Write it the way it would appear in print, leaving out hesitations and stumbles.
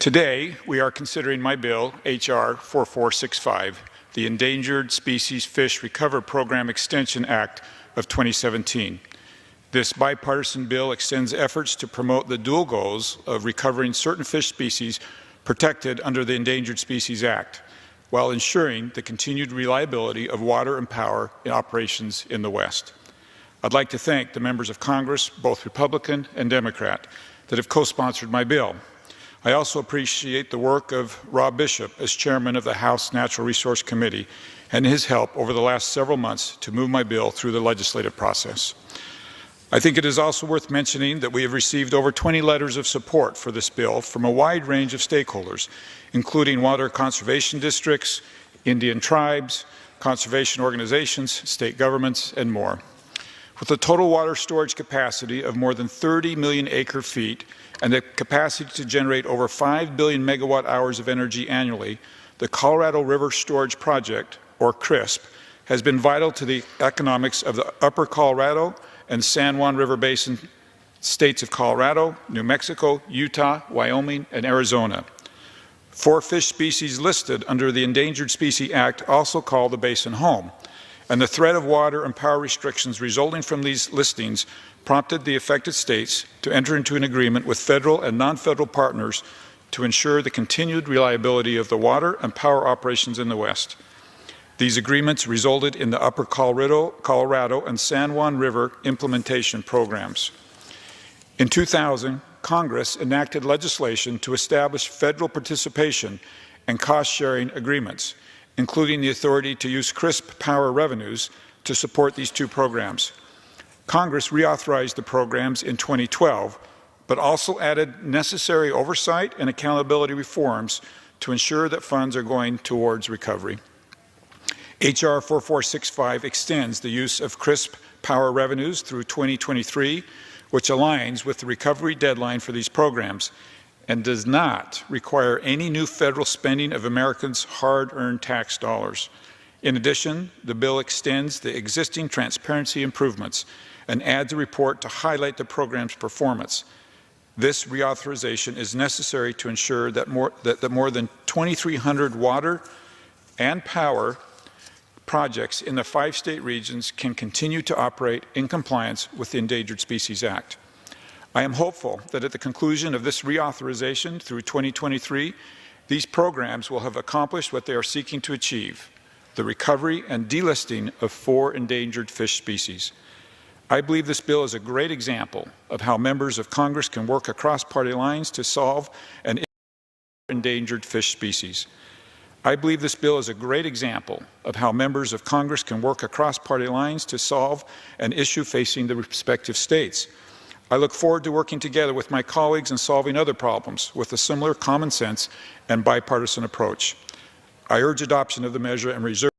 Today, we are considering my bill, H.R. 4465, the Endangered Species Fish Recovery Program Extension Act of 2017. This bipartisan bill extends efforts to promote the dual goals of recovering certain fish species protected under the Endangered Species Act, while ensuring the continued reliability of water and power in operations in the West. I'd like to thank the members of Congress, both Republican and Democrat, that have co-sponsored my bill. I also appreciate the work of Rob Bishop as chairman of the House Natural Resource Committee and his help over the last several months to move my bill through the legislative process. I think it is also worth mentioning that we have received over 20 letters of support for this bill from a wide range of stakeholders, including water conservation districts, Indian tribes, conservation organizations, state governments, and more. With a total water storage capacity of more than 30 million acre-feet and the capacity to generate over 5 billion megawatt hours of energy annually, the Colorado River Storage Project, or CRISP, has been vital to the economics of the Upper Colorado and San Juan River Basin states of Colorado, New Mexico, Utah, Wyoming, and Arizona. 4 fish species listed under the Endangered Species Act also call the basin home, and the threat of water and power restrictions resulting from these listings prompted the affected states to enter into an agreement with federal and non-federal partners to ensure the continued reliability of the water and power operations in the West. These agreements resulted in the Upper Colorado and San Juan River implementation programs. In 2000, Congress enacted legislation to establish federal participation and cost-sharing agreements, including the authority to use CRISP power revenues to support these 2 programs. Congress reauthorized the programs in 2012, but also added necessary oversight and accountability reforms to ensure that funds are going towards recovery. H.R. 4465 extends the use of CRISP power revenues through 2023, which aligns with the recovery deadline for these programs and does not require any new federal spending of Americans' hard-earned tax dollars. In addition, the bill extends the existing transparency improvements and adds a report to highlight the program's performance. This reauthorization is necessary to ensure that more than 2,300 water and power projects in the 5 state regions can continue to operate in compliance with the Endangered Species Act. I am hopeful that at the conclusion of this reauthorization through 2023, these programs will have accomplished what they are seeking to achieve, the recovery and delisting of 4 endangered fish species. I believe this bill is a great example of how members of Congress can work across party lines to solve an endangered fish species. I believe this bill is a great example of how members of Congress can work across party lines to solve an issue facing the respective states. I look forward to working together with my colleagues and solving other problems with a similar common sense and bipartisan approach. I urge adoption of the measure and reserve